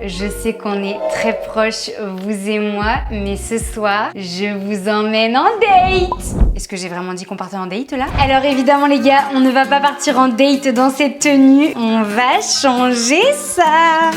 je sais qu'on est très proches, vous et moi, mais ce soir, je vous emmène en date. Est-ce que j'ai vraiment dit qu'on partait en date là? Alors évidemment les gars, on ne va pas partir en date dans cette tenue, on va changer ça.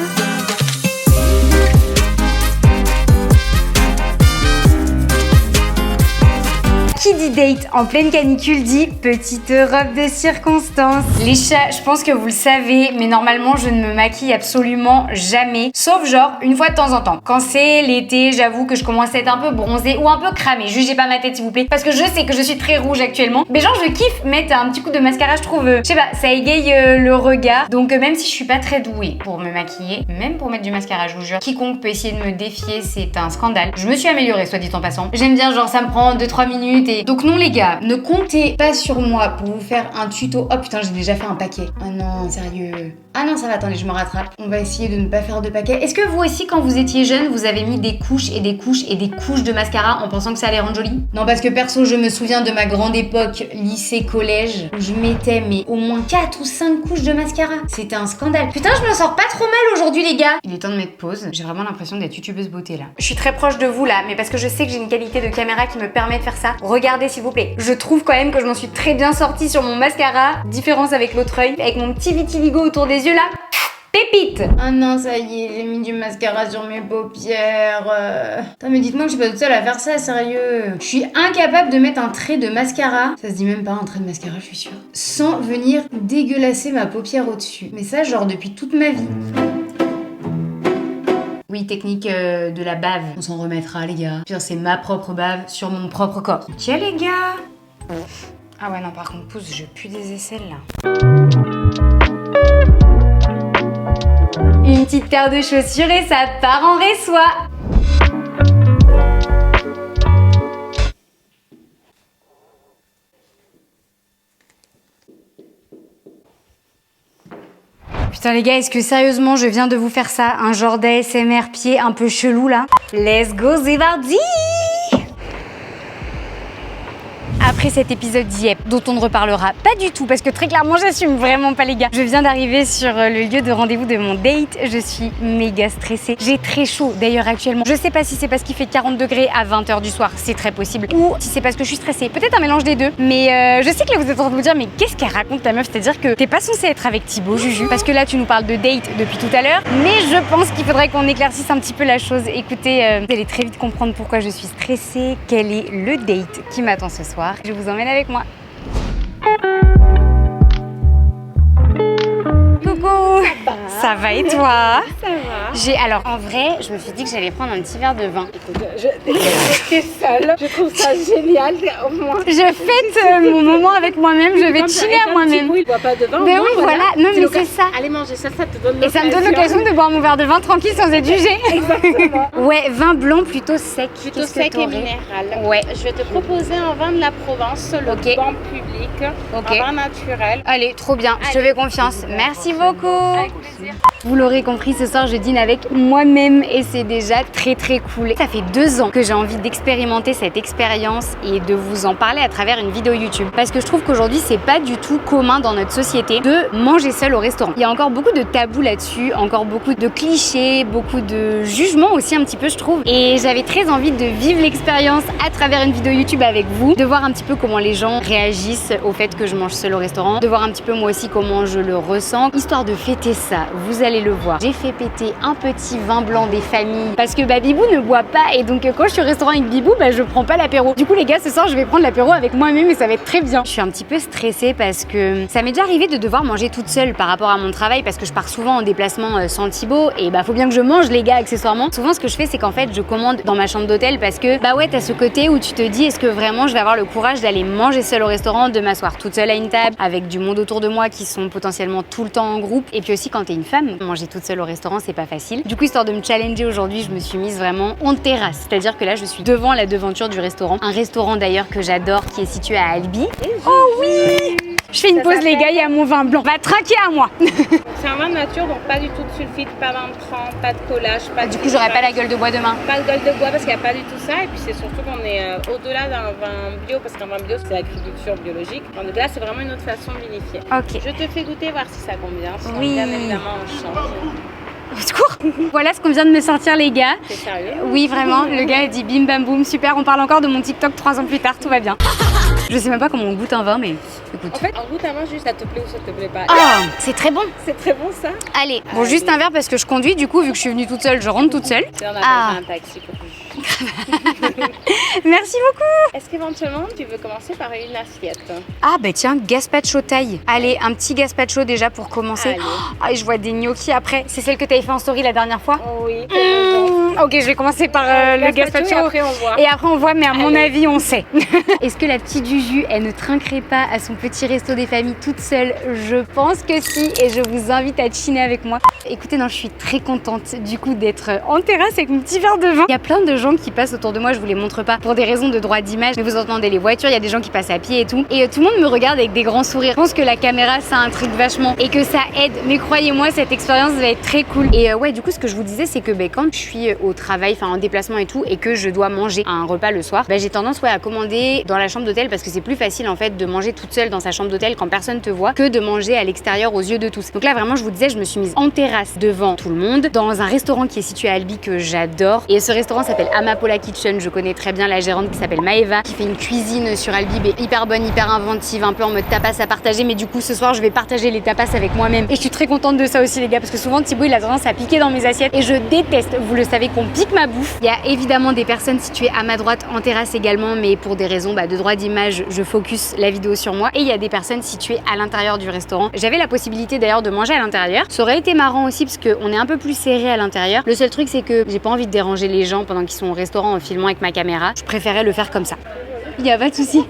Qui dit date en pleine canicule dit petite robe de circonstance. Les chats, je pense que vous le savez, mais normalement je ne me maquille absolument jamais, sauf genre une fois de temps en temps. Quand c'est l'été, j'avoue que je commence à être un peu bronzée ou un peu cramée. Jugez pas ma tête s'il vous plaît, parce que je sais que je suis très rouge actuellement. Mais genre je kiffe mettre un petit coup de mascara, je trouve, je sais pas, ça égaye le regard. Donc même si je suis pas très douée pour me maquiller, même pour mettre du mascara, je vous jure, quiconque peut essayer de me défier, c'est un scandale. Je me suis améliorée, soit dit en passant. J'aime bien genre ça me prend 2-3 minutes. Donc non les gars, ne comptez pas sur moi pour vous faire un tuto. Oh putain, j'ai déjà fait un paquet. Oh non, sérieux. Ah non, ça va, attendez, je me rattrape. On va essayer de ne pas faire de paquet. Est-ce que vous aussi, quand vous étiez jeune, vous avez mis des couches et des couches et des couches de mascara en pensant que ça allait rendre joli? Non, parce que perso, je me souviens de ma grande époque, lycée, collège, où je mettais mais au moins 4 ou 5 couches de mascara. C'était un scandale. Putain, je me sors pas trop mal aujourd'hui les gars. Il est temps de mettre pause. J'ai vraiment l'impression d'être youtubeuse beauté là. Je suis très proche de vous là, mais parce que je sais que j'ai une qualité de caméra qui me permet de faire ça. Regardez s'il vous plaît. Je trouve quand même que je m'en suis très bien sortie sur mon mascara. Différence avec l'autre œil, avec mon petit vitiligo autour des yeux là. Pépite! Ah non, ça y est, j'ai mis du mascara sur mes paupières. Putain, mais dites-moi que je suis pas toute seule à faire ça, sérieux. Je suis incapable de mettre un trait de mascara. Ça se dit même pas un trait de mascara, je suis sûre. Sans venir dégueulasser ma paupière au-dessus. Mais ça, genre depuis toute ma vie. Oui, technique de la bave. On s'en remettra, les gars. Pire, c'est ma propre bave sur mon propre corps. Tiens, les gars. Ah ouais, non, par contre, pousse, je pue des aisselles, là. Une petite paire de chaussures et ça part en réçoit. Putain les gars, est-ce que sérieusement je viens de vous faire ça? Un genre d'ASMR pied un peu chelou là? Let's go, c'est parti! Après cet épisode d'Yep, dont on ne reparlera pas du tout, parce que très clairement, j'assume vraiment pas les gars. Je viens d'arriver sur le lieu de rendez-vous de mon date. Je suis méga stressée. J'ai très chaud d'ailleurs actuellement. Je sais pas si c'est parce qu'il fait 40 degrés à 20h du soir, c'est très possible. Ou si c'est parce que je suis stressée. Peut-être un mélange des deux. Mais je sais que là vous êtes en train de vous dire, mais qu'est-ce qu'elle raconte la meuf? C'est-à-dire que t'es pas censée être avec Thibaut, Juju. Parce que là tu nous parles de date depuis tout à l'heure. Mais je pense qu'il faudrait qu'on éclaircisse un petit peu la chose. Écoutez, vous allez très vite comprendre pourquoi je suis stressée. Quel est le date qui m'attend ce soir? Je vous emmène avec moi. Coucou, ça va et toi? Ça va. Alors en vrai, je me suis dit que j'allais prendre un petit verre de vin. Écoute, j'étais seule, je trouve ça génial au moins. Je fête mon moment avec moi-même, je vais chiller à moi-même. Il boit pas de vin. Mais oui, voilà, non mais c'est ça. Allez manger ça, ça te donne l'occasion. Et ça me donne l'occasion de boire mon verre de vin tranquille sans être jugée. Exactement. Ouais, vin blanc plutôt sec. Plutôt sec et minéral. Ouais. Je vais te proposer un vin de la Provence, le banc public, un vin naturel. Allez, trop bien, je te fais confiance. Merci beaucoup. Avec plaisir. Vous l'aurez compris, ce soir je dîne avec moi-même et c'est déjà très très cool. Ça fait 2 ans que j'ai envie d'expérimenter cette expérience et de vous en parler à travers une vidéo YouTube. Parce que je trouve qu'aujourd'hui c'est pas du tout commun dans notre société de manger seul au restaurant. Il y a encore beaucoup de tabous là-dessus, encore beaucoup de clichés, beaucoup de jugements aussi un petit peu je trouve. Et j'avais très envie de vivre l'expérience à travers une vidéo YouTube avec vous, de voir un petit peu comment les gens réagissent au fait que je mange seul au restaurant, de voir un petit peu moi aussi comment je le ressens, histoire de fêter ça. Vous allez le voir. J'ai fait péter un petit vin blanc des familles parce que Bibou ne boit pas et donc quand je suis au restaurant avec Bibou, je prends pas l'apéro. Du coup les gars, ce soir je vais prendre l'apéro avec moi-même et ça va être très bien. Je suis un petit peu stressée parce que ça m'est déjà arrivé de devoir manger toute seule par rapport à mon travail parce que je pars souvent en déplacement sans Thibaut et faut bien que je mange les gars accessoirement. Souvent ce que je fais c'est qu'en fait je commande dans ma chambre d'hôtel parce que ouais t'as ce côté où tu te dis est-ce que vraiment je vais avoir le courage d'aller manger seule au restaurant, de m'asseoir toute seule à une table avec du monde autour de moi qui sont potentiellement tout le temps en groupe et puis aussi quand t'es une femme, manger toute seule au restaurant c'est pas facile. Du coup histoire de me challenger aujourd'hui je me suis mise vraiment en terrasse, c'est-à-dire que là je suis devant la devanture du restaurant, un restaurant d'ailleurs que j'adore qui est situé à Albi. Oh oui, je fais une pause les gars, il y a mon vin blanc, va traquer à moi. C'est un vin de nature donc pas du tout de sulfite, pas d'intrants, pas de collage, pas de du coup j'aurai pas la gueule de bois demain. Pas de gueule de bois parce qu'il n'y a pas du tout ça et puis c'est surtout qu'on est au-delà d'un vin bio parce qu'un vin bio c'est l'agriculture biologique. Donc là c'est vraiment une autre façon de vinifier. Ok. Je te fais goûter voir si ça convient. Sinon, oui. bien évidemment on change. Au secours. Voilà ce qu'on vient de me sortir les gars. T'es sérieux? Oui vraiment, le gars a dit bim bam boum, super, on parle encore de mon TikTok 3 ans plus tard, tout va bien. Je sais même pas comment on goûte un vin mais écoute. En fait, en goûte à main, juste ça te plaît ou ça te plaît pas. Oh, c'est très bon. C'est très bon ça. Allez, bon juste un verre parce que je conduis du coup vu que je suis venue toute seule, je rentre toute seule. On appelle Ah. ça un taxi pour vous. Merci beaucoup. Est-ce qu'éventuellement tu veux commencer par une assiette? Ah bah tiens, gazpacho taille. Allez, un petit gazpacho déjà pour commencer. Allez. Ah, et je vois des gnocchis après. C'est celle que t'avais fait en story la dernière fois. Oh oui. Ok, je vais commencer par le gazpacho. Et après on voit. Et après on voit, mais à mon Allez. avis on sait. Est-ce que la petite Juju, elle ne trinquerait pas à son petit resto des familles toute seule? Je pense que si, et je vous invite à chiner avec moi. Écoutez, non, je suis très contente du coup d'être en terrasse avec mon petit verre de vin. Il y a plein de gens qui passent autour de moi, je vous les montre pas pour des raisons de droit d'image, mais vous entendez les voitures, il y a des gens qui passent à pied et tout. Et tout le monde me regarde avec des grands sourires. Je pense que la caméra, ça intrigue vachement et que ça aide. Mais croyez-moi, cette expérience va être très cool. Et ouais, du coup, ce que je vous disais, c'est que quand je suis au travail, enfin en déplacement et tout, et que je dois manger un repas le soir, j'ai tendance à commander dans la chambre d'hôtel parce que c'est plus facile en fait de manger toute seule dans sa chambre d'hôtel quand personne te voit que de manger à l'extérieur aux yeux de tous. Donc là, vraiment, je vous disais, je me suis mise en terrasse devant tout le monde dans un restaurant qui est situé à Albi que j'adore. Et ce restaurant s'appelle Amapola Kitchen. Je connais très bien la gérante qui s'appelle Maeva, qui fait une cuisine sur Albi hyper bonne, hyper inventive, un peu en mode tapas à partager. Mais du coup, ce soir, je vais partager les tapas avec moi-même. Et je suis très contente de ça aussi, les gars, parce que souvent, Thibaut, il a tendance à piquer dans mes assiettes. Et je déteste, vous le savez, qu'on pique ma bouffe. Il y a évidemment des personnes situées à ma droite en terrasse également, mais pour des raisons de droit d'image, je focus la vidéo sur moi. Et il y a des personnes situées à l'intérieur du restaurant. J'avais la possibilité d'ailleurs de manger à l'intérieur. Ça aurait été marrant aussi parce qu'on est un peu plus serré à l'intérieur. Le seul truc, c'est que j'ai pas envie de déranger les gens pendant qu'ils sont au restaurant en filmant avec ma caméra. Je préférais le faire comme ça. Il n'y a pas de souci.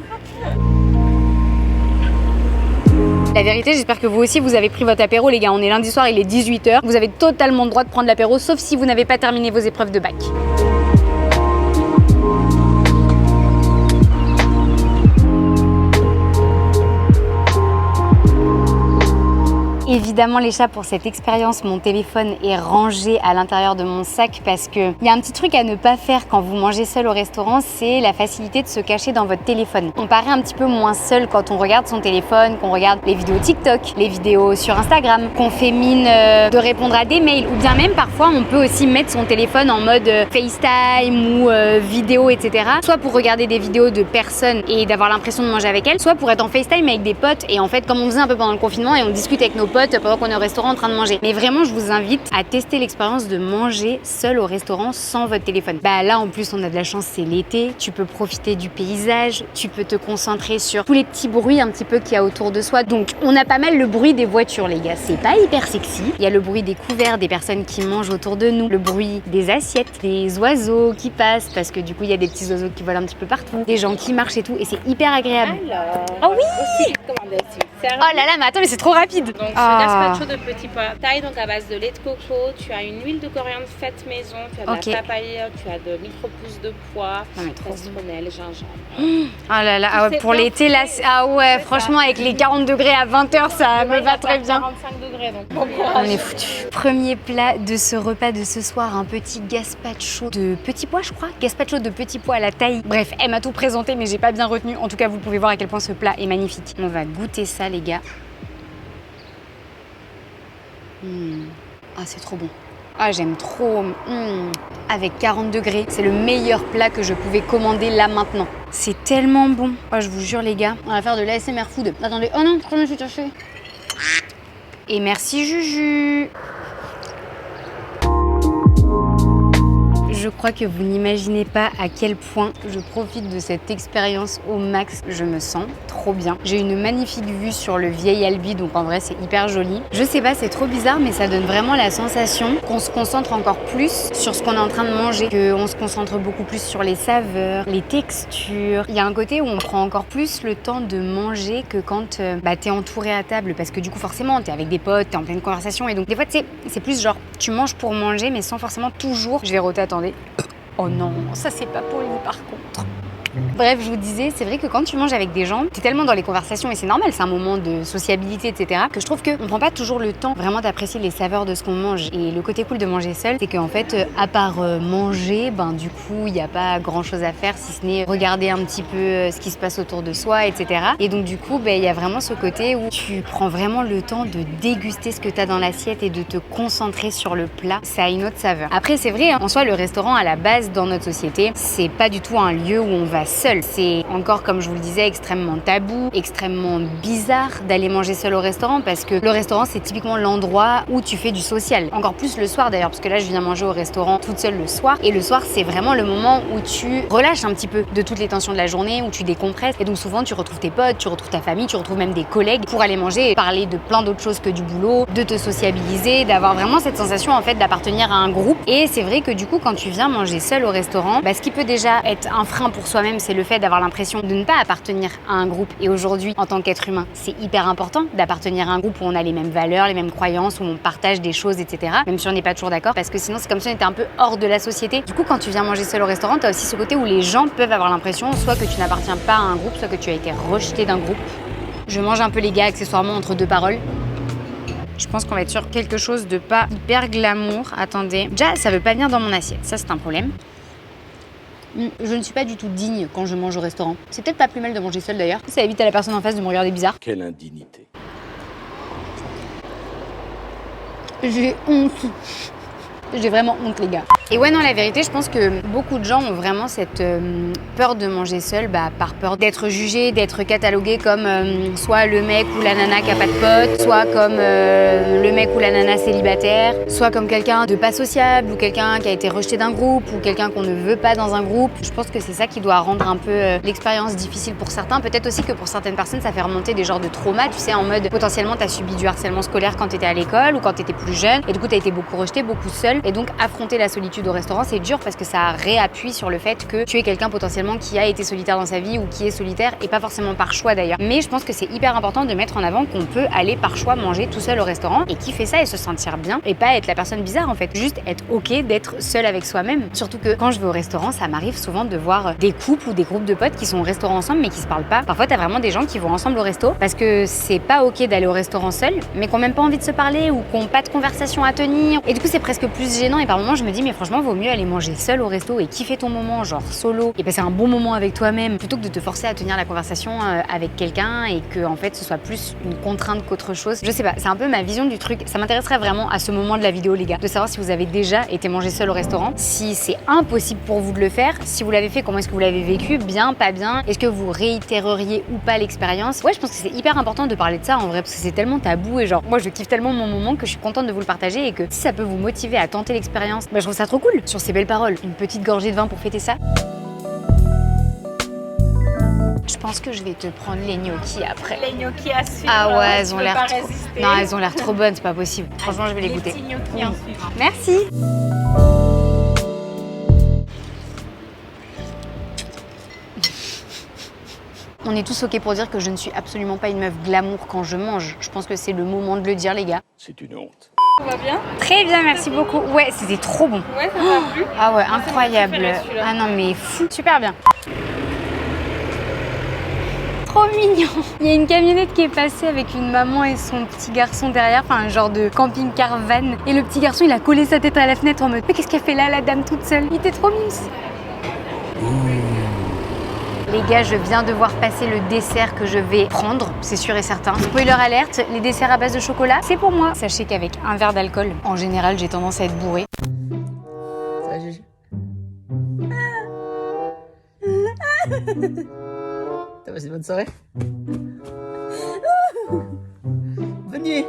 La vérité, j'espère que vous aussi, vous avez pris votre apéro, les gars. On est lundi soir, il est 18h. Vous avez totalement le droit de prendre l'apéro, sauf si vous n'avez pas terminé vos épreuves de bac. Évidemment les chats, pour cette expérience, mon téléphone est rangé à l'intérieur de mon sac parce que il y a un petit truc à ne pas faire quand vous mangez seul au restaurant, c'est la facilité de se cacher dans votre téléphone. On paraît un petit peu moins seul quand on regarde son téléphone, qu'on regarde les vidéos TikTok, les vidéos sur Instagram, qu'on fait mine de répondre à des mails, ou bien même parfois on peut aussi mettre son téléphone en mode FaceTime ou vidéo, etc. Soit pour regarder des vidéos de personnes et d'avoir l'impression de manger avec elles, soit pour être en FaceTime avec des potes et en fait comme on faisait un peu pendant le confinement et on discute avec nos potes pendant qu'on est au restaurant en train de manger. Mais vraiment, je vous invite à tester l'expérience de manger seul au restaurant sans votre téléphone. Là, en plus, on a de la chance, c'est l'été. Tu peux profiter du paysage, tu peux te concentrer sur tous les petits bruits un petit peu qu'il y a autour de soi. Donc, on a pas mal le bruit des voitures, les gars. C'est pas hyper sexy. Il y a le bruit des couverts, des personnes qui mangent autour de nous, le bruit des assiettes, des oiseaux qui passent parce que du coup, il y a des petits oiseaux qui volent un petit peu partout, des gens qui marchent et tout, et c'est hyper agréable. Alors, oh oui, aussi commandé aussi. Oh là là, mais attends, mais c'est trop rapide. Donc, ce gazpacho de petits pois taille donc à base de lait de coco, tu as une huile de coriandre faite maison, tu as de la papaye, tu as de micro-pousses de pois, citronnelle, gingembre. Oh là là, ah ouais, pour l'été là, ah ouais, franchement avec les 40 degrés à 20h, ça me va très bien. 45 degrés donc bon courage. On est foutus. Premier plat de ce repas de ce soir, un petit gazpacho de petits pois, je crois. Gazpacho de petits pois à la taille. Bref, elle m'a tout présenté mais j'ai pas bien retenu. En tout cas, vous pouvez voir à quel point ce plat est magnifique. On va goûter ça, les gars. Ah, c'est trop bon. Ah, j'aime trop. Avec 40 degrés, c'est le meilleur plat que je pouvais commander là maintenant. C'est tellement bon. Oh, je vous jure, les gars, on va faire de l'ASMR food. Attendez, oh non, je me suis tâchée. Et merci Juju. Je crois que vous n'imaginez pas à quel point je profite de cette expérience au max. Je me sens trop bien. J'ai une magnifique vue sur le vieil Albi, donc en vrai c'est hyper joli. Je sais pas, c'est trop bizarre, mais ça donne vraiment la sensation qu'on se concentre encore plus sur ce qu'on est en train de manger, qu'on se concentre beaucoup plus sur les saveurs, les textures. Il y a un côté où on prend encore plus le temps de manger que quand t'es entouré à table, parce que du coup forcément t'es avec des potes, t'es en pleine conversation, et donc des fois tu sais, c'est plus genre tu manges pour manger, mais sans forcément toujours. Je vais roter, attendez. Oh non, ça c'est pas poli par contre. Bref, je vous disais, c'est vrai que quand tu manges avec des gens, t'es tellement dans les conversations et c'est normal, c'est un moment de sociabilité, etc. que je trouve qu'on prend pas toujours le temps vraiment d'apprécier les saveurs de ce qu'on mange. Et le côté cool de manger seul, c'est qu'en fait, à part manger, du coup, il n'y a pas grand chose à faire si ce n'est regarder un petit peu ce qui se passe autour de soi, etc. Et donc du coup, il y a vraiment ce côté où tu prends vraiment le temps de déguster ce que tu as dans l'assiette et de te concentrer sur le plat. Ça a une autre saveur. Après, c'est vrai, en soi, le restaurant, à la base, dans notre société, c'est pas du tout un lieu où on va seul. C'est encore, comme je vous le disais, extrêmement tabou, extrêmement bizarre d'aller manger seul au restaurant parce que le restaurant, c'est typiquement l'endroit où tu fais du social. Encore plus le soir d'ailleurs, parce que là, je viens manger au restaurant toute seule le soir. Et le soir, c'est vraiment le moment où tu relâches un petit peu de toutes les tensions de la journée, où tu décompresses. Et donc souvent, tu retrouves tes potes, tu retrouves ta famille, tu retrouves même des collègues pour aller manger et parler de plein d'autres choses que du boulot, de te sociabiliser, d'avoir vraiment cette sensation en fait d'appartenir à un groupe. Et c'est vrai que du coup, quand tu viens manger seul au restaurant, ce qui peut déjà être un frein pour soi-même, c'est le fait d'avoir l'impression de ne pas appartenir à un groupe. Et aujourd'hui, en tant qu'être humain, c'est hyper important d'appartenir à un groupe où on a les mêmes valeurs, les mêmes croyances, où on partage des choses, etc. Même si on n'est pas toujours d'accord, parce que sinon c'est comme si on était un peu hors de la société. Du coup, quand tu viens manger seul au restaurant, t'as aussi ce côté où les gens peuvent avoir l'impression soit que tu n'appartiens pas à un groupe, soit que tu as été rejeté d'un groupe. Je mange un peu les gars accessoirement entre deux paroles. Je pense qu'on va être sur quelque chose de pas hyper glamour. Attendez. Déjà, ça veut pas venir dans mon assiette. Ça, c'est un problème. Je ne suis pas du tout digne quand je mange au restaurant. C'est peut-être pas plus mal de manger seul d'ailleurs. Ça évite à la personne en face de me regarder bizarre. Quelle indignité. J'ai honte. J'ai vraiment honte, les gars. Et ouais, non, la vérité, je pense que beaucoup de gens ont vraiment cette peur de manger seul, par peur d'être jugé, d'être catalogué comme soit le mec ou la nana qui a pas de potes, soit comme le mec ou la nana célibataire, soit comme quelqu'un de pas sociable, ou quelqu'un qui a été rejeté d'un groupe, ou quelqu'un qu'on ne veut pas dans un groupe. Je pense que c'est ça qui doit rendre un peu l'expérience difficile pour certains. Peut-être aussi que pour certaines personnes, ça fait remonter des genres de traumas, tu sais, en mode potentiellement t'as subi du harcèlement scolaire quand t'étais à l'école ou quand t'étais plus jeune, et du coup t'as été beaucoup rejeté, beaucoup seul. Et donc affronter la solitude au restaurant, c'est dur parce que ça réappuie sur le fait que tu es quelqu'un potentiellement qui a été solitaire dans sa vie ou qui est solitaire et pas forcément par choix d'ailleurs. Mais je pense que c'est hyper important de mettre en avant qu'on peut aller par choix manger tout seul au restaurant et kiffer ça et se sentir bien et pas être la personne bizarre en fait. Juste être ok d'être seul avec soi-même. Surtout que quand je vais au restaurant, ça m'arrive souvent de voir des couples ou des groupes de potes qui sont au restaurant ensemble mais qui se parlent pas. Parfois t'as vraiment des gens qui vont ensemble au resto parce que c'est pas ok d'aller au restaurant seul mais qui ont même pas envie de se parler ou qui ont pas de conversation à tenir. Et du coup c'est presque plus gênant et par moments je me dis mais franchement vaut mieux aller manger seul au resto et kiffer ton moment genre solo et passer un bon moment avec toi-même plutôt que de te forcer à tenir la conversation avec quelqu'un et que en fait ce soit plus une contrainte qu'autre chose. Je sais pas, c'est un peu ma vision du truc. Ça m'intéresserait vraiment à ce moment de la vidéo les gars, de savoir si vous avez déjà été manger seul au restaurant, si c'est impossible pour vous de le faire, si vous l'avez fait, comment est-ce que vous l'avez vécu, bien, pas bien, est-ce que vous réitéreriez ou pas l'expérience. Ouais, je pense que c'est hyper important de parler de ça en vrai parce que c'est tellement tabou et genre moi je kiffe tellement mon moment que je suis contente de vous le partager et que si ça peut vous motiver à tenter l'expérience, je trouve ça trop cool. Sur ces belles paroles, une petite gorgée de vin pour fêter ça. Je pense que je vais te prendre les gnocchis après. Les gnocchis à suivre. Ah ouais, elles ont l'air pas trop... résister. Non, elles ont l'air trop bonnes, c'est pas possible. Franchement, je vais les goûter. Petits gnocchis en suivant. Merci. On est tous ok pour dire que je ne suis absolument pas une meuf glamour quand je mange. Je pense que c'est le moment de le dire, les gars. C'est une honte. Tout va bien? Très bien, merci beaucoup. Ouais, c'était trop bon. Ouais, ça t'a plu? Ah ouais, Moi, c'est mon incroyable. préféré, celui-là. Ah non, mais fou. Super bien. Trop mignon. Il y a une camionnette qui est passée avec une maman et son petit garçon derrière, enfin un genre de camping-car van. Et le petit garçon, il a collé sa tête à la fenêtre en mode mais qu'est-ce qu'elle fait là, la dame toute seule? Il était trop mignon. Les gars, je viens de voir passer le dessert que je vais prendre, c'est sûr et certain. Spoiler alerte, les desserts à base de chocolat, c'est pour moi. Sachez qu'avec un verre d'alcool, en général, j'ai tendance à être bourrée. Ça va, Juju? T'as passé une bonne soirée? Bonne nuit!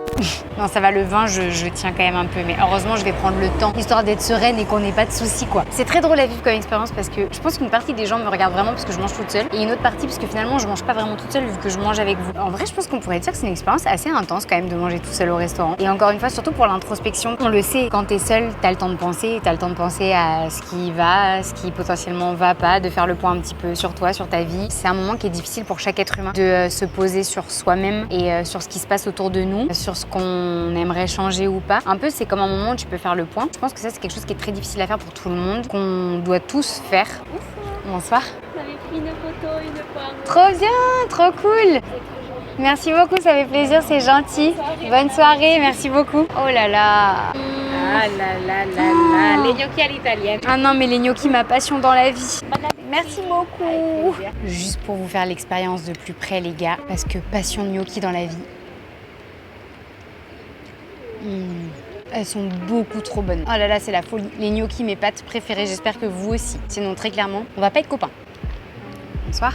Non, ça va, le vin, je tiens quand même un peu. Mais heureusement, je vais prendre le temps, histoire d'être sereine et qu'on n'ait pas de soucis, quoi. C'est très drôle à vivre comme expérience parce que je pense qu'une partie des gens me regardent vraiment parce que je mange toute seule. Et une autre partie parce que finalement, je mange pas vraiment toute seule vu que je mange avec vous. En vrai, je pense qu'on pourrait dire que c'est une expérience assez intense quand même de manger tout seul au restaurant. Et encore une fois, surtout pour l'introspection, on le sait, quand t'es seule, t'as le temps de penser. T'as le temps de penser à ce qui va, ce qui potentiellement va pas, de faire le point un petit peu sur toi, sur ta vie. C'est un moment qui est difficile pour chaque être humain de se poser sur soi-même et sur ce qui se passe autour de nous, sur ce qu'on aimerait changer ou pas. Un peu, c'est comme un moment où tu peux faire le point. Je pense que ça, c'est quelque chose qui est très difficile à faire pour tout le monde, qu'on doit tous faire. Bonsoir. Bonsoir. Vous avez pris une photo? Trop bien, trop cool. Merci beaucoup, ça fait plaisir, c'est gentil. Bonne soirée, merci beaucoup. Oh là là. Ah là là là là, les gnocchis à l'italienne. Ah non, mais les gnocchis, ma passion dans la vie. Merci beaucoup. Juste pour vous faire l'expérience de plus près, les gars, parce que passion gnocchi dans la vie. Elles sont beaucoup trop bonnes. Oh là là, c'est la folie. Les gnocchis, mes pâtes préférées. J'espère que vous aussi. Sinon, très clairement, on va pas être copains. Bonsoir.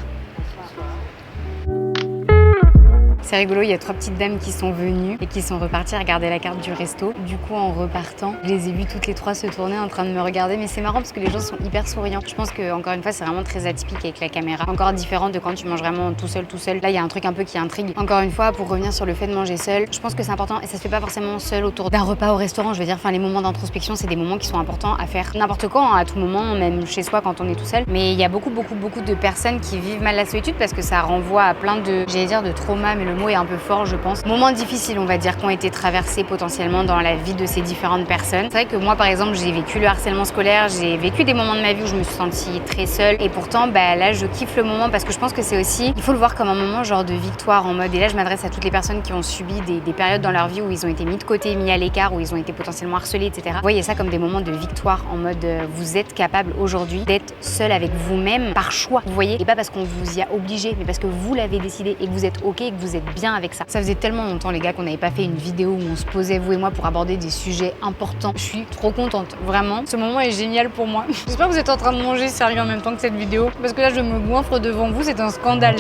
C'est rigolo, il y a 3 petites dames qui sont venues et qui sont reparties regarder la carte du resto. Du coup, en repartant, je les ai vues toutes les 3 se tourner en train de me regarder. Mais c'est marrant parce que les gens sont hyper souriants. Je pense que, encore une fois, c'est vraiment très atypique avec la caméra. Encore différent de quand tu manges vraiment tout seul. Là, il y a un truc un peu qui intrigue. Encore une fois, pour revenir sur le fait de manger seul, je pense que c'est important et ça se fait pas forcément seul autour d'un repas au restaurant. Je veux dire, enfin, les moments d'introspection, c'est des moments qui sont importants à faire n'importe quand, à tout moment, même chez soi quand on est tout seul. Mais il y a beaucoup de personnes qui vivent mal la solitude parce que ça renvoie à plein de, j'allais dire, de traumas, mais le mot est un peu fort, je pense. Moments difficiles, on va dire, qui ont été traversés potentiellement dans la vie de ces différentes personnes. C'est vrai que moi, par exemple, j'ai vécu le harcèlement scolaire, j'ai vécu des moments de ma vie où je me suis sentie très seule. Et pourtant, là, je kiffe le moment parce que je pense que c'est aussi, il faut le voir comme un moment genre de victoire en mode. Et là, je m'adresse à toutes les personnes qui ont subi des périodes dans leur vie où ils ont été mis de côté, mis à l'écart, où ils ont été potentiellement harcelés, etc. Voyez ça comme des moments de victoire en mode vous êtes capable aujourd'hui d'être seul avec vous-même par choix, vous voyez, et pas parce qu'on vous y a obligé, mais parce que vous l'avez décidé et que vous êtes ok et que vous êtes bien avec ça. Ça faisait tellement longtemps, les gars, qu'on n'avait pas fait une vidéo où on se posait, vous et moi, pour aborder des sujets importants. Je suis trop contente, vraiment. Ce moment est génial pour moi. J'espère que vous êtes en train de manger sérieux en même temps que cette vidéo, parce que là, je me goinfre devant vous, c'est un scandale.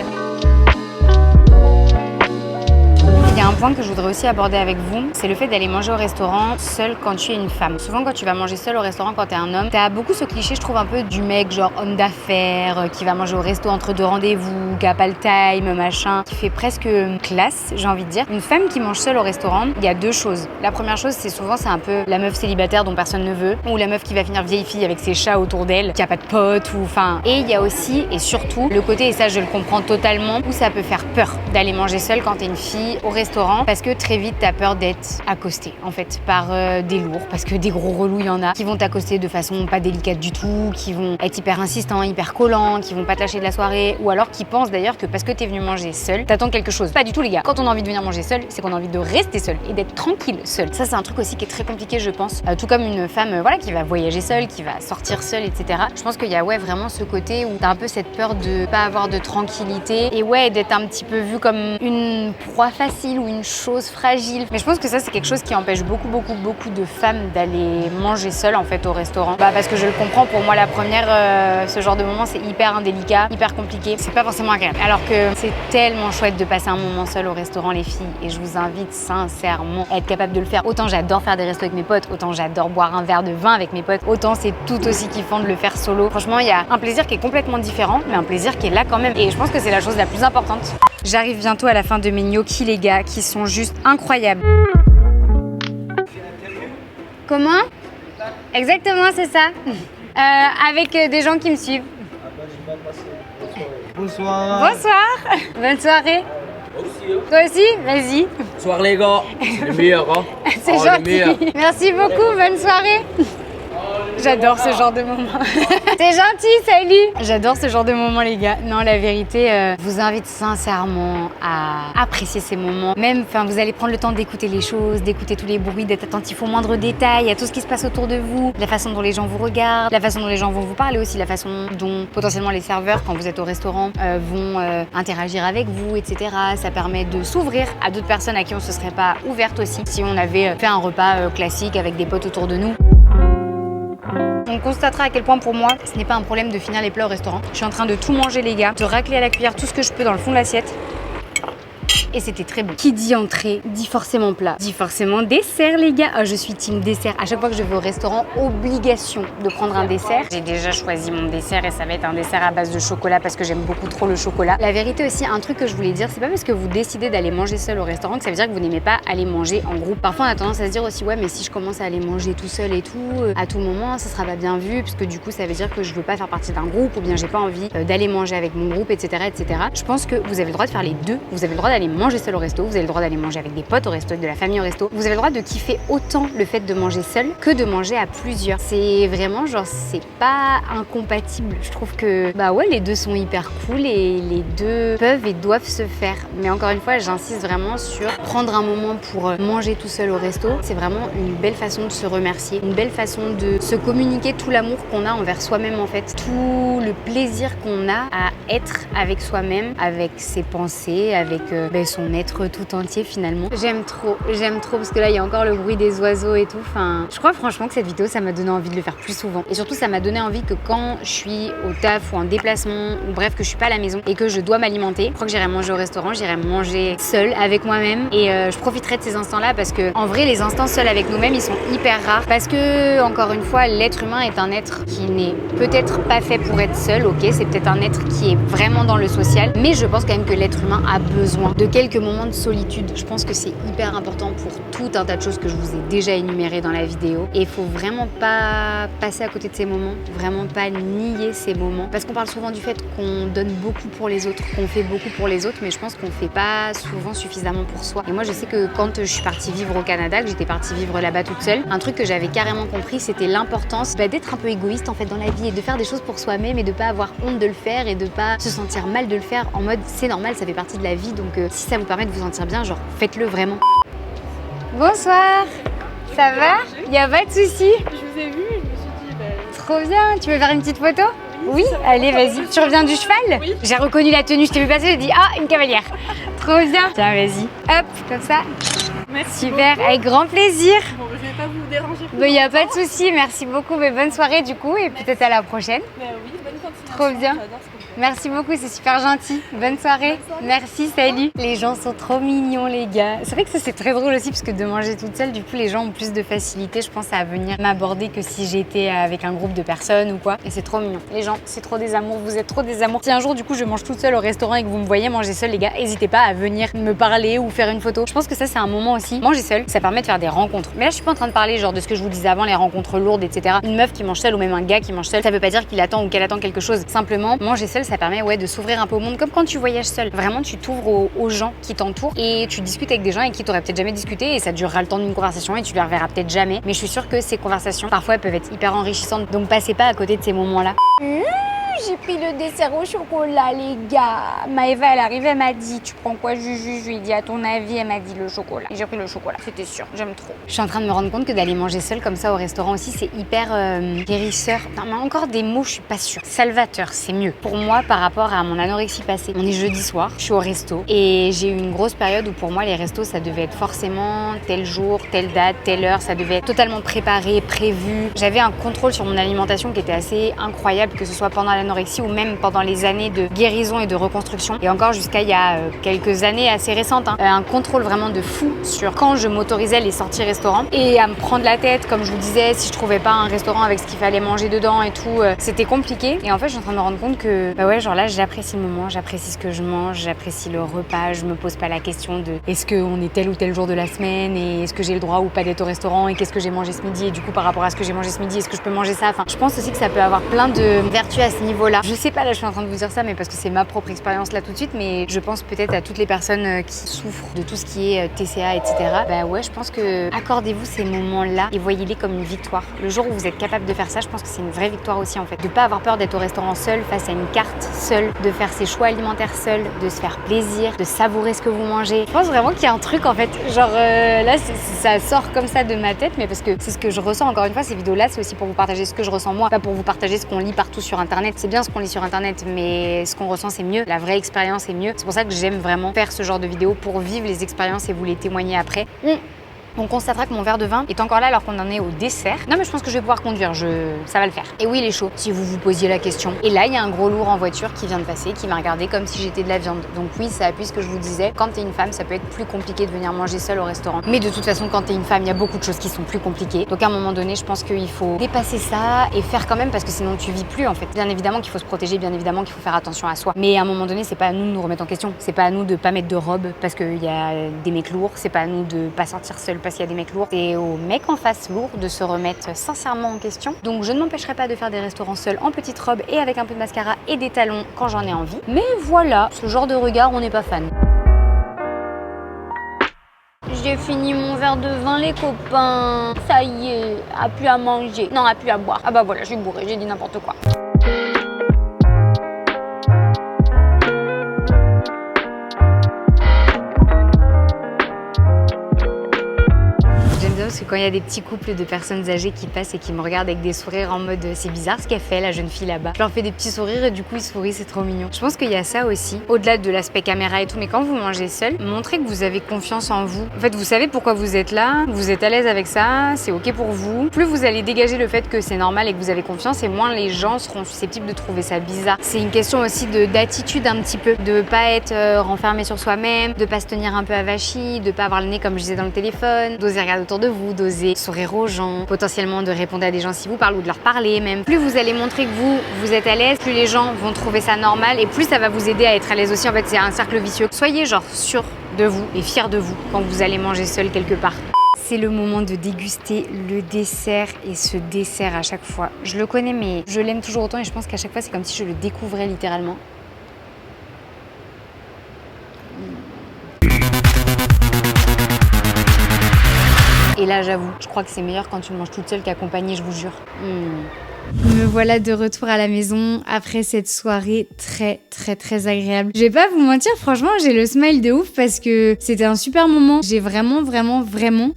Il y a un point que je voudrais aussi aborder avec vous, c'est le fait d'aller manger au restaurant seul quand tu es une femme. Souvent quand tu vas manger seul au restaurant quand tu es un homme, t'as beaucoup ce cliché, je trouve, un peu du mec genre homme d'affaires, qui va manger au resto entre 2 rendez-vous, qui a pas le time, machin, qui fait presque classe, j'ai envie de dire. Une femme qui mange seule au restaurant, il y a 2 choses. La première chose, c'est souvent c'est un peu la meuf célibataire dont personne ne veut, ou la meuf qui va finir vieille fille avec ses chats autour d'elle, qui a pas de potes, ou enfin. Et il y a aussi, et surtout, le côté, et ça je le comprends totalement, où ça peut faire peur d'aller manger seule quand t'es une fille au restaurant, parce que très vite t'as peur d'être accostée en fait par des lourds, parce que des gros relous il y en a qui vont t'accoster de façon pas délicate du tout, qui vont être hyper insistants, hyper collants, qui vont pas te lâcher de la soirée, ou alors qui pensent d'ailleurs que parce que t'es venu manger seul, t'attends quelque chose. Pas du tout les gars. Quand on a envie de venir manger seul, c'est qu'on a envie de rester seul et d'être tranquille seul. Ça c'est un truc aussi qui est très compliqué je pense. Tout comme une femme voilà qui va voyager seule, qui va sortir seule, etc. Je pense qu'il y a vraiment ce côté où t'as un peu cette peur de pas avoir de tranquillité et d'être un petit peu vue comme une proie facile ou une chose fragile. Mais je pense que ça c'est quelque chose qui empêche beaucoup de femmes d'aller manger seules en fait au restaurant. Parce que je le comprends, pour moi la première, ce genre de moment c'est hyper indélicat, hyper compliqué, c'est pas forcément agréable. Alors que c'est tellement chouette de passer un moment seul au restaurant les filles, et je vous invite sincèrement à être capable de le faire. Autant j'adore faire des restos avec mes potes, autant j'adore boire un verre de vin avec mes potes, autant c'est tout aussi kiffant de le faire solo. Franchement il y a un plaisir qui est complètement différent, mais un plaisir qui est là quand même, et je pense que c'est la chose la plus importante. J'arrive bientôt à la fin de mes gnocchis les gars, qui sont juste incroyables. Comment? Exactement, c'est ça. Avec des gens qui me suivent. Bonsoir. Bonsoir. Bonne soirée. Toi aussi? Vas-y. Bonsoir les gars. C'est le meilleur, hein. C'est gentil. Merci beaucoup, bonne soirée. J'adore ce genre de moment. C'est gentil, salut. J'adore ce genre de moment les gars. Non, la vérité, je vous invite sincèrement à apprécier ces moments. Même, vous allez prendre le temps d'écouter les choses, d'écouter tous les bruits, d'être attentif aux moindres détails, à tout ce qui se passe autour de vous, la façon dont les gens vous regardent, la façon dont les gens vont vous parler aussi, la façon dont potentiellement les serveurs, quand vous êtes au restaurant, vont interagir avec vous, etc. Ça permet de s'ouvrir à d'autres personnes à qui on se serait pas ouverte aussi si on avait fait un repas classique avec des potes autour de nous. On constatera à quel point pour moi, ce n'est pas un problème de finir les plats au restaurant. Je suis en train de tout manger les gars, de racler à la cuillère tout ce que je peux dans le fond de l'assiette. Et c'était très bon. Qui dit entrée, dit forcément plat, dit forcément dessert les gars. Je suis team dessert. À chaque fois que je vais au restaurant, obligation de prendre un dessert. J'ai déjà choisi mon dessert et ça va être un dessert à base de chocolat parce que j'aime beaucoup trop le chocolat. La vérité aussi, un truc que je voulais dire, c'est pas parce que vous décidez d'aller manger seul au restaurant que ça veut dire que vous n'aimez pas aller manger en groupe. Parfois on a tendance à se dire aussi ouais mais si je commence à aller manger tout seul et tout, à tout moment ça sera pas bien vu puisque du coup ça veut dire que je veux pas faire partie d'un groupe ou bien j'ai pas envie d'aller manger avec mon groupe, etc., etc. Je pense que vous avez le droit de faire les deux. Vous avez le droit d'aller manger seul au resto, vous avez le droit d'aller manger avec des potes au resto, avec de la famille au resto. Vous avez le droit de kiffer autant le fait de manger seul que de manger à plusieurs. C'est vraiment genre, c'est pas incompatible. Je trouve que bah ouais, les deux sont hyper cool et les deux peuvent et doivent se faire. Mais encore une fois, j'insiste vraiment sur prendre un moment pour manger tout seul au resto. C'est vraiment une belle façon de se remercier, une belle façon de se communiquer tout l'amour qu'on a envers soi-même en fait, tout le plaisir qu'on a à être avec soi-même, avec ses pensées, avec son être tout entier finalement. J'aime trop parce que là il y a encore le bruit des oiseaux et tout. Enfin, je crois franchement que cette vidéo ça m'a donné envie de le faire plus souvent. Et surtout ça m'a donné envie que quand je suis au taf ou en déplacement ou bref que je suis pas à la maison et que je dois m'alimenter, je crois que j'irai manger au restaurant, j'irai manger seule avec moi-même et je profiterai de ces instants-là parce que en vrai les instants seuls avec nous-mêmes ils sont hyper rares parce que encore une fois l'être humain est un être qui n'est peut-être pas fait pour être seul, ok, c'est peut-être un être qui est vraiment dans le social, mais je pense quand même que l'être humain a besoin de quelques moments de solitude. Je pense que c'est hyper important pour tout un tas de choses que je vous ai déjà énumérées dans la vidéo et il faut vraiment pas passer à côté de ces moments, vraiment pas nier ces moments parce qu'on parle souvent du fait qu'on donne beaucoup pour les autres, qu'on fait beaucoup pour les autres, mais je pense qu'on fait pas souvent suffisamment pour soi. Et moi je sais que quand je suis partie vivre au Canada, que j'étais partie vivre là-bas toute seule, un truc que j'avais carrément compris c'était l'importance d'être un peu égoïste en fait dans la vie et de faire des choses pour soi-même et de pas avoir honte de le faire et de pas se sentir mal de le faire en mode c'est normal, ça fait partie de la vie donc si ça vous permet de vous sentir bien, genre faites-le vraiment. Bonsoir, ça va? Y a pas de souci. Je vous ai vu et je me suis dit Trop bien, tu veux faire une petite photo? Oui, allez vas-y. Tu reviens du cheval? Oui. J'ai reconnu la tenue, je t'ai vu passer, j'ai dit ah une cavalière. Trop bien. Tiens vas-y, hop, comme ça. merci. Super, beaucoup. avec grand plaisir. Bon, je vais pas vous déranger plus. Il n'y a pas de souci, merci beaucoup. Mais bonne soirée du coup et peut-être à la prochaine. Mais oui, bonne continuation. Trop bien. J'adore ce qu'on fait. Merci beaucoup, c'est super gentil. Bonne soirée. Merci, salut. Les gens sont trop mignons, les gars. C'est vrai que ça, c'est très drôle aussi, parce que de manger toute seule, du coup, les gens ont plus de facilité, je pense, à venir m'aborder que si j'étais avec un groupe de personnes ou quoi. Et c'est trop mignon. Les gens, c'est trop des amours, vous êtes trop des amours. Si un jour, du coup, je mange toute seule au restaurant et que vous me voyez manger seule, les gars, n'hésitez pas à venir me parler ou faire une photo. Je pense que ça, c'est un moment aussi. Manger seule, ça permet de faire des rencontres. Mais là, je suis pas en train de parler genre de ce que je vous disais avant, les rencontres lourdes, etc. Une meuf qui mange seule ou même un gars qui mange seul, ça veut pas dire qu'il attend ou qu'elle attend quelque chose. Simplement, manger seul, ça permet de s'ouvrir un peu au monde, comme quand tu voyages seul. Vraiment, tu t'ouvres aux gens qui t'entourent et tu discutes avec des gens avec qui t'aurais peut-être jamais discuté et ça durera le temps d'une conversation et tu les reverras peut-être jamais. Mais je suis sûre que ces conversations, parfois, elles peuvent être hyper enrichissantes. Donc, passez pas à côté de ces moments-là. J'ai pris le dessert au chocolat, les gars. Maëva, elle arrive, elle m'a dit, tu prends quoi, Juju? Je lui ai dit, à ton avis, elle m'a dit le chocolat. Et j'ai pris le chocolat, c'était sûr, j'aime trop. Je suis en train de me rendre compte que d'aller manger seule comme ça au restaurant aussi, c'est hyper guérisseur. Non, mais encore des mots, je suis pas sûre. Salvateur, c'est mieux. Pour moi, par rapport à mon anorexie passée, on est jeudi soir, je suis au resto et j'ai eu une grosse période où pour moi, les restos, ça devait être forcément tel jour, telle date, telle heure, ça devait être totalement préparé, prévu. J'avais un contrôle sur mon alimentation qui était assez incroyable, que ce soit pendant l'anorexie ou même pendant les années de guérison et de reconstruction. Et encore jusqu'à il y a quelques années assez récentes, un contrôle vraiment de fou sur quand je m'autorisais les sorties restaurants et à me prendre la tête, comme je vous disais, si je trouvais pas un restaurant avec ce qu'il fallait manger dedans et tout, c'était compliqué. Et en fait, je suis en train de me rendre compte que, genre là, j'apprécie le moment, j'apprécie ce que je mange, j'apprécie le repas, je me pose pas la question de est-ce qu'on est tel ou tel jour de la semaine et est-ce que j'ai le droit ou pas d'être au restaurant et qu'est-ce que j'ai mangé ce midi et du coup, par rapport à ce que j'ai mangé ce midi, est-ce que je peux manger ça? Enfin, je pense aussi que ça peut avoir plein de vertus à ce niveau-là. Je sais pas, là je suis en train de vous dire ça, mais parce que c'est ma propre expérience là tout de suite, mais je pense peut-être à toutes les personnes qui souffrent de tout ce qui est TCA, etc. Bah ouais, je pense que accordez-vous ces moments-là et voyez-les comme une victoire. Le jour où vous êtes capable de faire ça, je pense que c'est une vraie victoire aussi en fait. De pas avoir peur d'être au restaurant seul, face à une carte seule, de faire ses choix alimentaires seul, de se faire plaisir, de savourer ce que vous mangez. Je pense vraiment qu'il y a un truc en fait, genre là ça sort comme ça de ma tête, mais parce que c'est ce que je ressens. Encore une fois, ces vidéos-là, c'est aussi pour vous partager ce que je ressens moi, pas pour vous partager ce qu'on lit partout sur internet. C'est bien ce qu'on lit sur internet, mais ce qu'on ressent c'est mieux, la vraie expérience est mieux. C'est pour ça que j'aime vraiment faire ce genre de vidéos pour vivre les expériences et vous les témoigner après. On constatera que mon verre de vin est encore là alors qu'on en est au dessert. Non mais je pense que je vais pouvoir conduire, ça va le faire. Et oui, il est chaud, si vous vous posiez la question. Et là, il y a un gros lourd en voiture qui vient de passer, qui m'a regardé comme si j'étais de la viande. Donc oui, ça appuie ce que je vous disais. Quand t'es une femme, ça peut être plus compliqué de venir manger seule au restaurant. Mais de toute façon, quand t'es une femme, il y a beaucoup de choses qui sont plus compliquées. Donc à un moment donné, je pense qu'il faut dépasser ça et faire quand même parce que sinon tu vis plus en fait. Bien évidemment qu'il faut se protéger, bien évidemment qu'il faut faire attention à soi. Mais à un moment donné, c'est pas à nous de nous remettre en question. C'est pas à nous de pas mettre de robe parce qu'il y a des mecs lourds. C'est pas à nous de pas sortir seul parce qu'il y a des mecs lourds. Et aux mecs en face lourds de se remettre sincèrement en question. Donc je ne m'empêcherai pas de faire des restaurants seuls en petite robe et avec un peu de mascara et des talons quand j'en ai envie. Mais voilà, ce genre de regard, on n'est pas fan. j'ai fini mon verre de vin, les copains. Ça y est, a plus à manger. Non, a plus à boire. Ah bah voilà, je suis bourrée, j'ai dit n'importe quoi. Parce que quand il y a des petits couples de personnes âgées qui passent et qui me regardent avec des sourires en mode c'est bizarre ce qu'elle fait la jeune fille là-bas, je leur fais des petits sourires et du coup ils sourient, c'est trop mignon. Je pense qu'il y a ça aussi, au-delà de l'aspect caméra et tout, mais quand vous mangez seul, montrez que vous avez confiance en vous. En fait, vous savez pourquoi vous êtes là, vous êtes à l'aise avec ça, c'est ok pour vous. Plus vous allez dégager le fait que c'est normal et que vous avez confiance, et moins les gens seront susceptibles de trouver ça bizarre. C'est une question aussi d'attitude un petit peu, de pas être renfermé sur soi-même, de pas se tenir un peu avachi, de pas avoir le nez comme je disais dans le téléphone, d'oser regarder autour de vous, d'oser sourire aux gens, potentiellement de répondre à des gens si vous parlez ou de leur parler même. Plus vous allez montrer que vous êtes à l'aise, plus les gens vont trouver ça normal et plus ça va vous aider à être à l'aise aussi. En fait, c'est un cercle vicieux. Soyez genre sûr de vous et fiers de vous quand vous allez manger seul quelque part. C'est le moment de déguster le dessert et ce dessert à chaque fois. Je le connais mais je l'aime toujours autant et je pense qu'à chaque fois c'est comme si je le découvrais littéralement. Et là, j'avoue, je crois que c'est meilleur quand tu le manges toute seule qu'accompagnée, je vous jure. Me voilà de retour à la maison après cette soirée très agréable. Je vais pas vous mentir, franchement, j'ai le smile de ouf parce que c'était un super moment. J'ai vraiment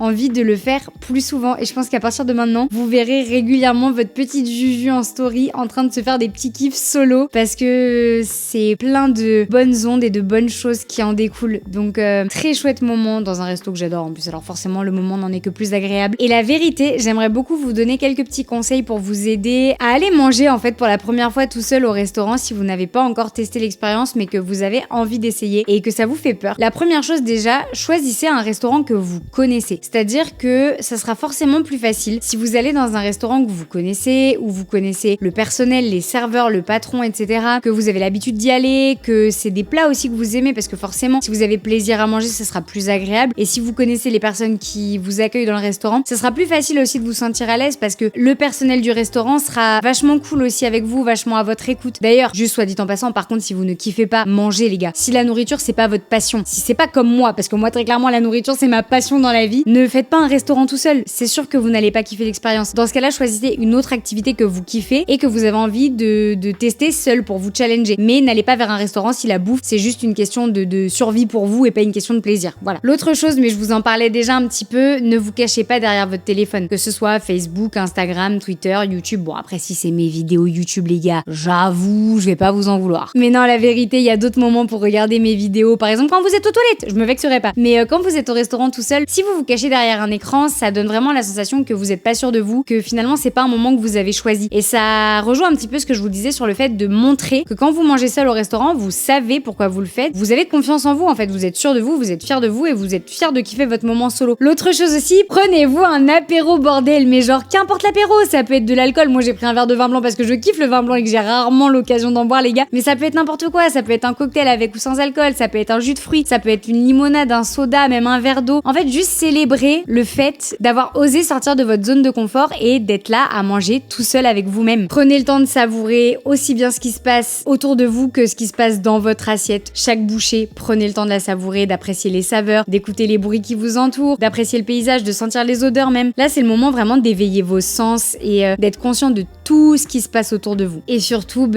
envie de le faire plus souvent et je pense qu'à partir de maintenant, vous verrez régulièrement votre petite Juju en story en train de se faire des petits kiffs solo parce que c'est plein de bonnes ondes et de bonnes choses qui en découlent. Donc très chouette moment dans un resto que j'adore en plus. Alors forcément, le moment n'en est que plus agréable. Et la vérité, j'aimerais beaucoup vous donner quelques petits conseils pour vous aider à aller manger en fait pour la première fois tout seul au restaurant si vous n'avez pas encore testé l'expérience mais que vous avez envie d'essayer et que ça vous fait peur. La première chose déjà, choisissez un restaurant que vous connaissez. C'est-à-dire que ça sera forcément plus facile si vous allez dans un restaurant que vous connaissez, où vous connaissez le personnel, les serveurs, le patron, etc. Que vous avez l'habitude d'y aller, que c'est des plats aussi que vous aimez parce que forcément si vous avez plaisir à manger, ça sera plus agréable. Et si vous connaissez les personnes qui vous accueillent dans le restaurant, ça sera plus facile aussi de vous sentir à l'aise parce que le personnel du restaurant sera vachement cool aussi avec vous, vachement à votre écoute. D'ailleurs, juste soit dit en passant, par contre, si vous ne kiffez pas, mangez les gars. Si la nourriture c'est pas votre passion, si c'est pas comme moi, parce que moi très clairement la nourriture c'est ma passion dans la vie, ne faites pas un restaurant tout seul. C'est sûr que vous n'allez pas kiffer l'expérience. Dans ce cas-là, choisissez une autre activité que vous kiffez et que vous avez envie de tester seul pour vous challenger. Mais n'allez pas vers un restaurant si la bouffe c'est juste une question de survie pour vous et pas une question de plaisir. Voilà. L'autre chose, mais je vous en parlais déjà un petit peu, ne vous cachez pas derrière votre téléphone, que ce soit Facebook, Instagram, Twitter, YouTube. Bon, après, si c'est mes vidéos YouTube, les gars, j'avoue, je vais pas vous en vouloir. Mais non, la vérité, il y a d'autres moments pour regarder mes vidéos. Par exemple, quand vous êtes aux toilettes, je me vexerai pas. Mais quand vous êtes au restaurant tout seul, si vous vous cachez derrière un écran, ça donne vraiment la sensation que vous êtes pas sûr de vous, que finalement, c'est pas un moment que vous avez choisi. Et ça rejoint un petit peu ce que je vous disais sur le fait de montrer que quand vous mangez seul au restaurant, vous savez pourquoi vous le faites. Vous avez confiance en vous, en fait. Vous êtes sûr de vous, vous êtes fier de vous et vous êtes fier de kiffer votre moment solo. L'autre chose aussi, prenez-vous un apéro, bordel. Mais genre, qu'importe l'apéro, ça peut être de l'alcool. Moi, j'ai pris un verre de vin blanc parce que je kiffe le vin blanc et que j'ai rarement l'occasion d'en boire, les gars. Mais ça peut être n'importe quoi. Ça peut être un cocktail avec ou sans alcool. Ça peut être un jus de fruits. Ça peut être une limonade, un soda, même un verre d'eau. En fait, juste célébrer le fait d'avoir osé sortir de votre zone de confort et d'être là à manger tout seul avec vous-même. Prenez le temps de savourer aussi bien ce qui se passe autour de vous que ce qui se passe dans votre assiette. Chaque bouchée, prenez le temps de la savourer, d'apprécier les saveurs, d'écouter les bruits qui vous entourent, d'apprécier le paysage, de sentir les odeurs même. Là, c'est le moment vraiment d'éveiller vos sens et d'être conscient de tout ce qui se passe autour de vous. Et surtout,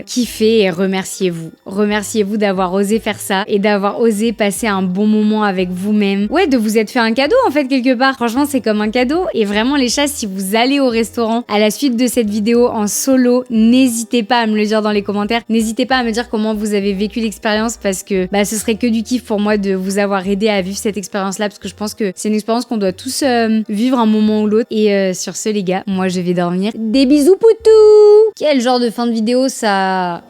kiffez et remerciez-vous. Remerciez-vous d'avoir osé faire ça et d'avoir osé passer un bon moment avec vous-même. Ouais, de vous être fait un cadeau en fait quelque part. Franchement, c'est comme un cadeau. Et vraiment les chats, si vous allez au restaurant à la suite de cette vidéo en solo, n'hésitez pas à me le dire dans les commentaires. N'hésitez pas à me dire comment vous avez vécu l'expérience parce que ce serait que du kiff pour moi de vous avoir aidé à vivre cette expérience-là parce que je pense que c'est une expérience qu'on doit tous vivre un moment ou l'autre. Et sur ce les gars, moi je vais dormir. Des bisous poutou. Quel genre de fin de vidéo ça?